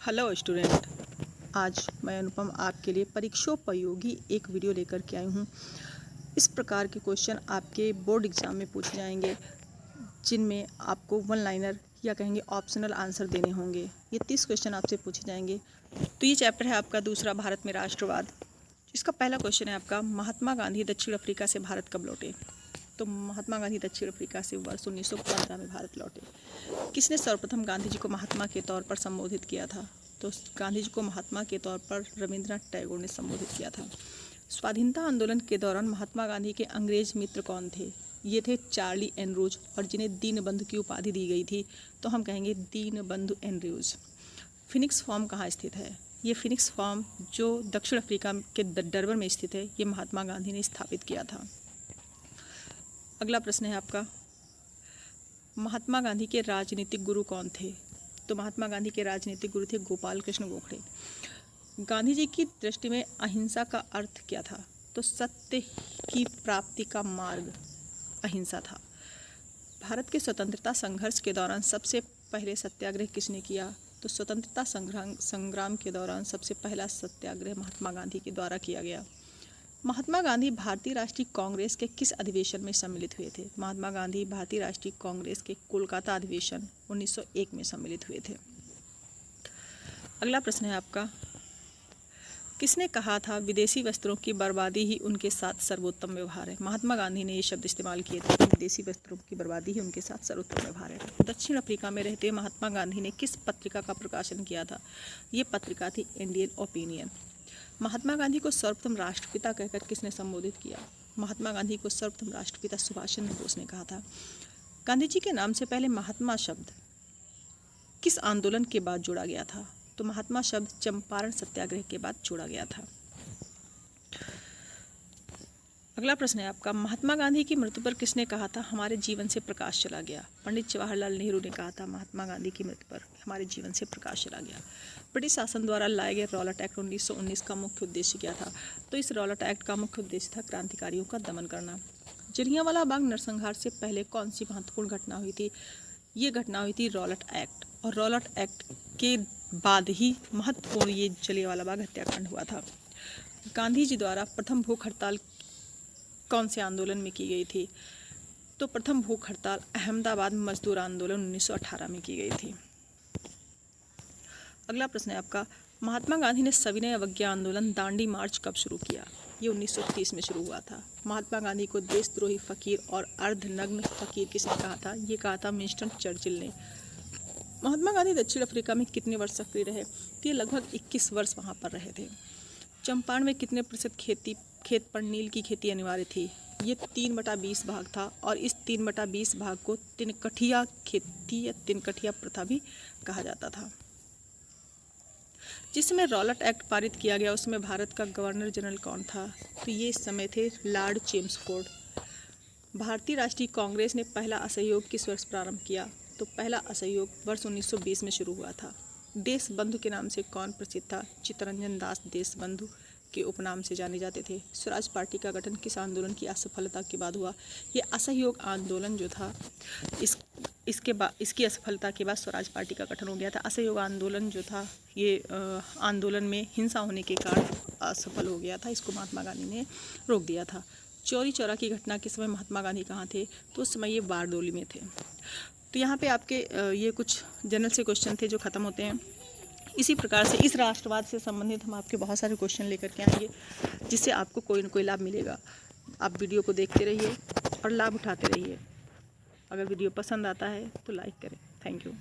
Hello student, आज मैं अनुपम आपके लिए परीक्षोपयोगी एक वीडियो लेकर के आई हूँ। इस प्रकार के क्वेश्चन आपके बोर्ड एग्जाम में पूछे जाएंगे, जिनमें आपको वन लाइनर या कहेंगे ऑप्शनल आंसर देने होंगे। ये 30 क्वेश्चन आपसे पूछे जाएंगे। तो ये चैप्टर है आपका दूसरा, भारत में राष्ट्रवाद। इसका पहला क्वेश्चन है आपका, महात्मा गांधी दक्षिण अफ्रीका से भारत कब लौटे? तो महात्मा गांधी दक्षिण अफ्रीका से वर्ष 1915 में भारत लौटे। किसने सर्वप्रथम गांधी जी को महात्मा के तौर पर संबोधित किया था? तो गांधी जी को महात्मा के तौर पर रविंद्रनाथ टैगोर ने संबोधित किया था। स्वाधीनता आंदोलन के दौरान महात्मा गांधी के अंग्रेज मित्र कौन थे? ये थे चार्ली एंड्रूज, और जिन्हें दीनबंधु की उपाधि दी गई थी, तो हम कहेंगे दीनबंधु एंड्रूज। फिनिक्स फॉर्म कहाँ स्थित है? ये फिनिक्स फॉर्म जो दक्षिण अफ्रीका के डरबन में स्थित है, ये महात्मा गांधी ने स्थापित किया था। अगला प्रश्न है आपका, महात्मा गांधी के राजनीतिक गुरु कौन थे? तो महात्मा गांधी के राजनीतिक गुरु थे गोपाल कृष्ण गोखले। गांधी जी की दृष्टि में अहिंसा का अर्थ क्या था? तो सत्य की प्राप्ति का मार्ग अहिंसा था। भारत के स्वतंत्रता संघर्ष के दौरान सबसे पहले सत्याग्रह किसने किया? तो स्वतंत्रता संग्राम के दौरान सबसे पहला सत्याग्रह महात्मा गांधी के द्वारा किया गया। महात्मा गांधी भारतीय राष्ट्रीय कांग्रेस के किस अधिवेशन में सम्मिलित हुए थे? महात्मा गांधी भारतीय राष्ट्रीय कांग्रेस के कोलकाता अधिवेशन 1901 में सम्मिलित हुए थे। अगला प्रश्न है आपका, किसने कहा था विदेशी वस्त्रों की बर्बादी ही उनके साथ सर्वोत्तम व्यवहार है? महात्मा गांधी ने ये शब्द इस्तेमाल किए थे कि विदेशी वस्त्रों की बर्बादी ही उनके साथ सर्वोत्तम व्यवहार है। दक्षिण अफ्रीका में रहते महात्मा गांधी ने किस पत्रिका का प्रकाशन किया था? ये पत्रिका थी इंडियन ओपिनियन। महात्मा गांधी को सर्वप्रथम राष्ट्रपिता कहकर किसने संबोधित किया? महात्मा गांधी को सर्वप्रथम राष्ट्रपिता सुभाष चंद्र बोस ने कहा था। गांधी जी के नाम से पहले महात्मा शब्द किस आंदोलन के बाद जोड़ा गया था? तो महात्मा शब्द चंपारण सत्याग्रह के बाद जोड़ा गया था। अगला प्रश्न है आपका, महात्मा गांधी की मृत्यु पर किसने कहा था हमारे जीवन से प्रकाश चला गया? पंडित जवाहरलाल नेहरू ने कहा था महात्मा गांधी की मृत्यु पर हमारे जीवन से प्रकाश चला गया। ब्रिटिश शासन द्वारा लाए गए रॉलेट एक्ट 1919 का मुख्य उद्देश्य क्या था? तो इस रॉलेट एक्ट का मुख्य उद्देश्य था क्रांतिकारियों का दमन करना। जलियांवाला बाग नरसंहार से पहले कौन सी महत्वपूर्ण घटना हुई थी? ये घटना हुई थी रॉलेट एक्ट, और रॉलेट एक्ट के बाद ही महत्वपूर्ण ये जलियांवाला बाग हत्याकांड हुआ था। गांधी जी द्वारा प्रथम भूख हड़ताल कौन से आंदोलन में की गई थी? तो प्रथम भूख हड़ताल अहमदाबाद मजदूर आंदोलन 1918 में की गई थी। अगला प्रश्न है आपका, महात्मा गांधी ने सविनय अवज्ञा आंदोलन दांडी मार्च कब शुरू किया? ये 1930 में शुरू हुआ था। महात्मा गांधी को देशद्रोही फकीर और अर्धनग्न फकीर किसने कहा था? ये कहा था विंस्टन चर्चिल ने। महात्मा गांधी दक्षिण अफ्रीका में कितने वर्ष सक्रिय रहे? तो ये लगभग 21 वर्ष वहाँ पर रहे थे। चंपारण में कितने प्रतिशत खेत पर नील की खेती अनिवार्य थी? ये 3/20 भाग था, और इस 3/20 भाग को तिनकठिया खेती या तिनकठिया प्रथा भी कहा जाता था। जिस समय रॉलेट एक्ट पारित किया गया उसमें भारत का गवर्नर जनरल कौन था? तो ये इस समय थे लॉर्ड चेम्सफोर्ड। भारतीय राष्ट्रीय कांग्रेस ने पहला असहयोग किस वर्ष प्रारंभ किया? तो पहला असहयोग वर्ष 1920 में शुरू हुआ था। देशबंधु के नाम से कौन प्रसिद्ध था? चित्तरंजन दास देशबंधु के उपनाम से जाने जाते थे। स्वराज पार्टी का गठन किस आंदोलन की असफलता के बाद हुआ? ये असहयोग आंदोलन जो था, इसकी असफलता के बाद स्वराज पार्टी का गठन हो गया था। असहयोग आंदोलन जो था, ये आंदोलन में हिंसा होने के कारण असफल हो गया था। इसको महात्मा गांधी ने रोक दिया था। चौरी चौरा की घटना के समय महात्मा गांधी कहाँ थे? तो उस समय ये बारडोली में थे। तो यहाँ पे आपके ये कुछ जनरल से क्वेश्चन थे जो ख़त्म होते हैं। इसी प्रकार से इस राष्ट्रवाद से संबंधित हम आपके बहुत सारे क्वेश्चन लेकर के आएंगे, जिससे आपको कोई न कोई लाभ मिलेगा। आप वीडियो को देखते रहिए और लाभ उठाते रहिए। अगर वीडियो पसंद आता है तो लाइक करें। Thank you.